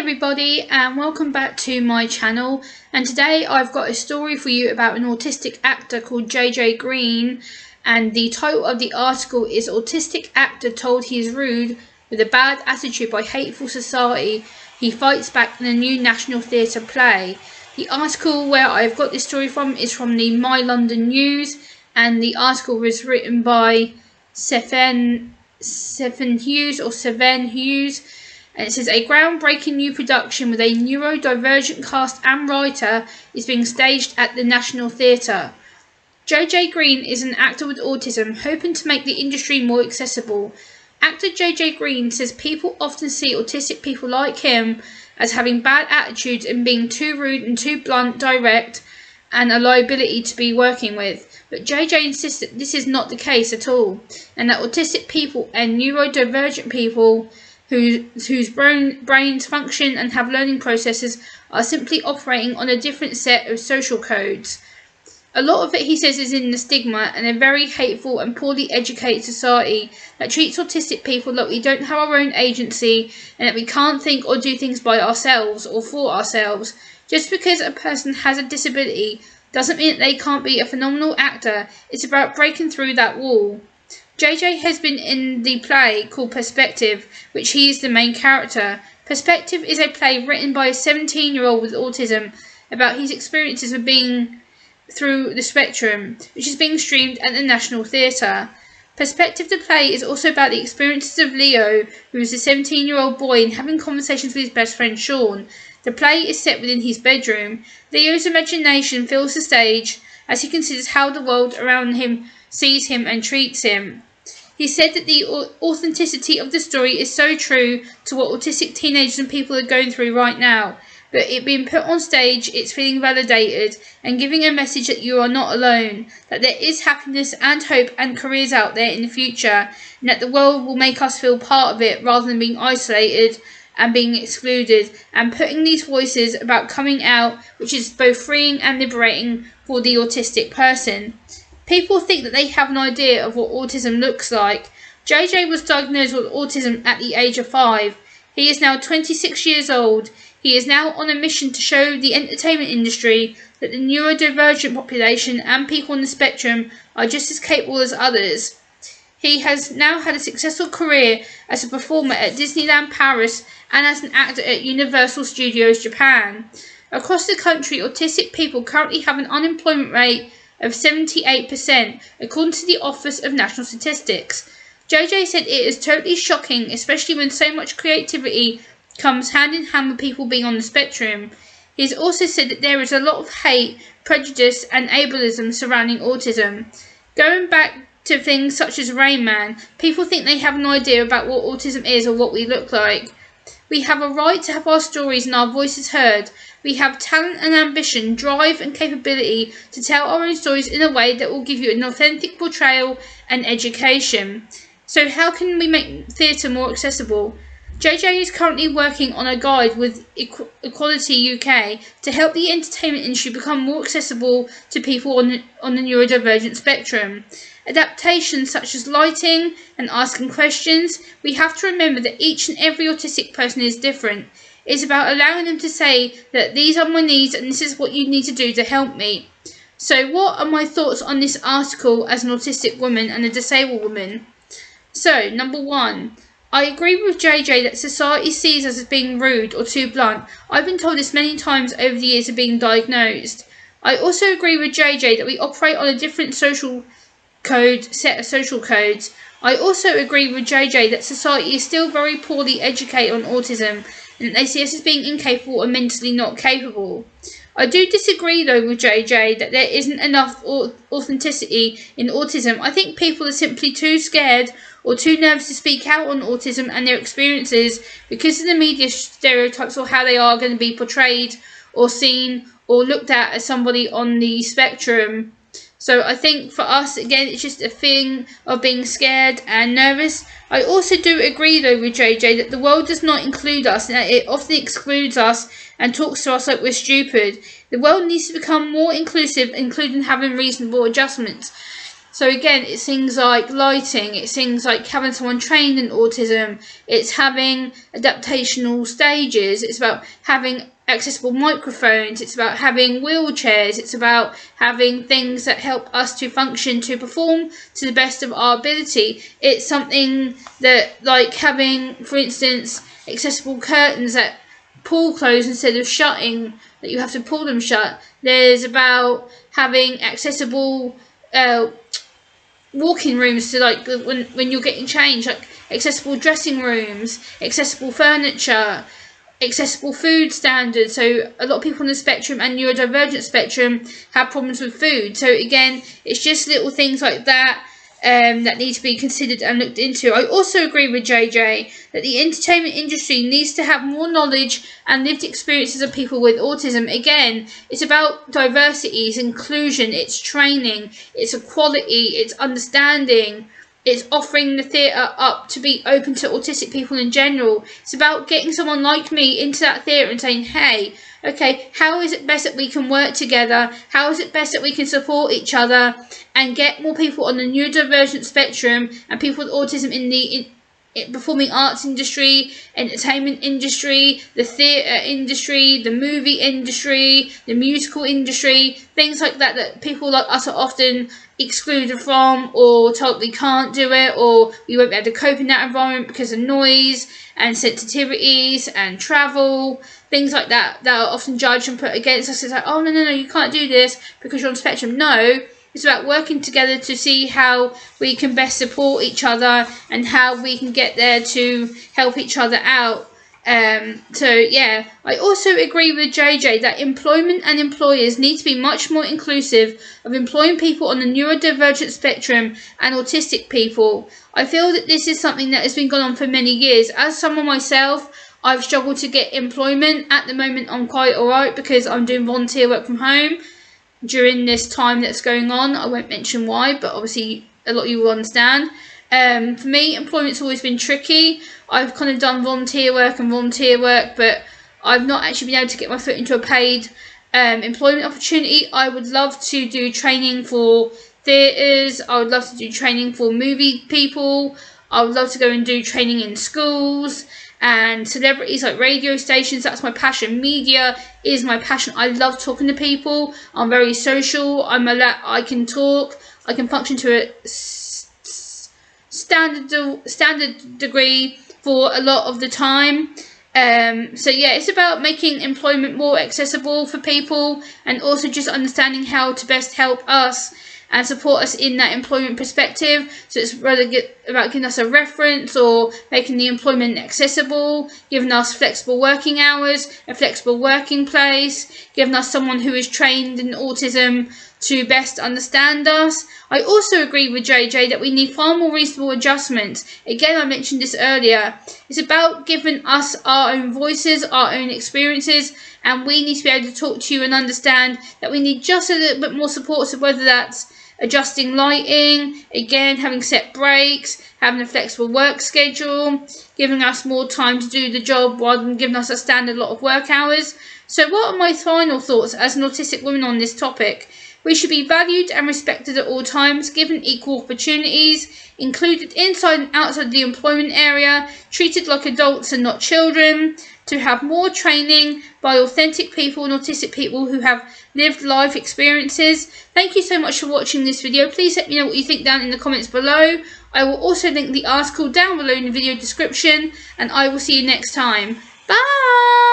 everybody, and welcome back to my channel. And today I've got a story for you about an autistic actor called JJ Green, and the title of the article is "Autistic Actor Told He is Rude with a Bad Attitude by Hateful Society. He Fights Back in a New National Theatre Play." The article where I've got this story from is from the My London News, and the article was written by Seven Hughes. And it says, a groundbreaking new production with a neurodivergent cast and writer is being staged at the National Theatre. JJ Green is an actor with autism, hoping to make the industry more accessible. Actor JJ Green says people often see autistic people like him as having bad attitudes and being too rude and too blunt, direct, and a liability to be working with. But JJ insists that this is not the case at all, and that autistic people and neurodivergent people whose brains function and have learning processes are simply operating on a different set of social codes. A lot of it, he says, is in the stigma and a very hateful and poorly educated society that treats autistic people like we don't have our own agency and that we can't think or do things by ourselves or for ourselves. Just because a person has a disability doesn't mean that they can't be a phenomenal actor. It's about breaking through that wall. JJ has been in the play called Perspective, which he is the main character. Perspective is a play written by a 17-year-old with autism about his experiences of being through the spectrum, which is being streamed at the National Theatre. Perspective, the play, is also about the experiences of Leo, who is a 17-year-old boy, and having conversations with his best friend Sean. The play is set within his bedroom. Leo's imagination fills the stage as he considers how the world around him sees him and treats him. He said that the authenticity of the story is so true to what autistic teenagers and people are going through right now, but it being put on stage, it's feeling validated and giving a message that you are not alone, that there is happiness and hope and careers out there in the future, and that the world will make us feel part of it rather than being isolated and being excluded, and putting these voices about coming out, which is both freeing and liberating for the autistic person. People think that they have an idea of what autism looks like. JJ was diagnosed with autism at the age of 5. He is now 26 years old. He is now on a mission to show the entertainment industry that the neurodivergent population and people on the spectrum are just as capable as others. He has now had a successful career as a performer at Disneyland Paris and as an actor at Universal Studios Japan. Across the country, autistic people currently have an unemployment rate of 78%, according to the Office of National Statistics. JJ said it is totally shocking, especially when so much creativity comes hand in hand with people being on the spectrum. He has also said that there is a lot of hate, prejudice and ableism surrounding autism. Going back to things such as Rain Man, people think they have an idea about what autism is or what we look like. We have a right to have our stories and our voices heard. We have talent and ambition, drive and capability to tell our own stories in a way that will give you an authentic portrayal and education. So how can we make theatre more accessible? JJ is currently working on a guide with Equality UK to help the entertainment industry become more accessible to people on the neurodivergent spectrum. Adaptations such as lighting and asking questions. We have to remember that each and every autistic person is different. It's about allowing them to say that these are my needs and this is what you need to do to help me. So what are my thoughts on this article as an autistic woman and a disabled woman? So, number 1. I agree with JJ that society sees us as being rude or too blunt. I've been told this many times over the years of being diagnosed. I also agree with JJ that we operate on a different set of social codes. I also agree with JJ that society is still very poorly educated on autism and that they see us as being incapable and mentally not capable. I do disagree though with JJ that there isn't enough authenticity in autism. I think people are simply too scared or too nervous to speak out on autism and their experiences because of the media stereotypes or how they are going to be portrayed or seen or looked at as somebody on the spectrum. So I think for us, again, it's just a thing of being scared and nervous. I also do agree, though, with JJ that the world does not include us and that it often excludes us and talks to us like we're stupid. The world needs to become more inclusive, including having reasonable adjustments. So again, it's things like lighting, it's things like having someone trained in autism, it's having adaptational stages, it's about having accessible microphones, it's about having wheelchairs, it's about having things that help us to function, to perform to the best of our ability. It's something that, like having, for instance, accessible curtains that pull close instead of shutting, that you have to pull them shut. There's about having accessible walking rooms to, like, when you're getting changed, like accessible dressing rooms, accessible furniture, accessible food standards. So a lot of people on the spectrum and neurodivergent spectrum have problems with food. So again, it's just little things like that that need to be considered and looked into. I also agree with JJ that the entertainment industry needs to have more knowledge and lived experiences of people with autism. Again, it's about diversity, it's inclusion, it's training, it's equality, it's understanding, it's offering the theatre up to be open to autistic people in general. It's about getting someone like me into that theatre and saying, hey, okay, how is it best that we can work together? How is it best that we can support each other and get more people on the neurodivergent spectrum and people with autism in the performing arts industry, entertainment industry, the theatre industry, the movie industry, the musical industry, things like that, that people like us are often excluded from, or told we can't do it, or we won't be able to cope in that environment because of noise and sensitivities and travel, things like that, that are often judged and put against us. It's like, oh, no, you can't do this because you're on spectrum. No, it's about working together to see how we can best support each other and how we can get there to help each other out. So yeah, I also agree with JJ that employment and employers need to be much more inclusive of employing people on the neurodivergent spectrum and autistic people. I feel that this is something that has been going on for many years. As someone myself, I've struggled to get employment. At the moment, I'm quite alright because I'm doing volunteer work from home during this time that's going on. I won't mention why, but obviously a lot of you will understand. For me, employment's always been tricky. I've kind of done volunteer work, but I've not actually been able to get my foot into a paid employment opportunity. I would love to do training for theatres. I would love to do training for movie people. I would love to go and do training in schools and celebrities, like radio stations. That's my passion. Media is my passion. I love talking to people. I'm very social. I can talk. I can function to a standard degree for a lot of the time. So yeah, it's about making employment more accessible for people, and also just understanding how to best help us and support us in that employment perspective. So it's rather about giving us a reference, or making the employment accessible, giving us flexible working hours, a flexible working place, giving us someone who is trained in autism to best understand us. I also agree with JJ that we need far more reasonable adjustments. Again, I mentioned this earlier. It's about giving us our own voices, our own experiences, and we need to be able to talk to you and understand that we need just a little bit more support. So whether that's adjusting lighting, again, having set breaks, having a flexible work schedule, giving us more time to do the job rather than giving us a standard lot of work hours. So what are my final thoughts as an autistic woman on this topic? We should be valued and respected at all times, given equal opportunities, included inside and outside the employment area, treated like adults and not children, to have more training by authentic people and autistic people who have lived life experiences. Thank you so much for watching this video. Please let me know what you think down in the comments below. I will also link the article down below in the video description, and I will see you next time. Bye!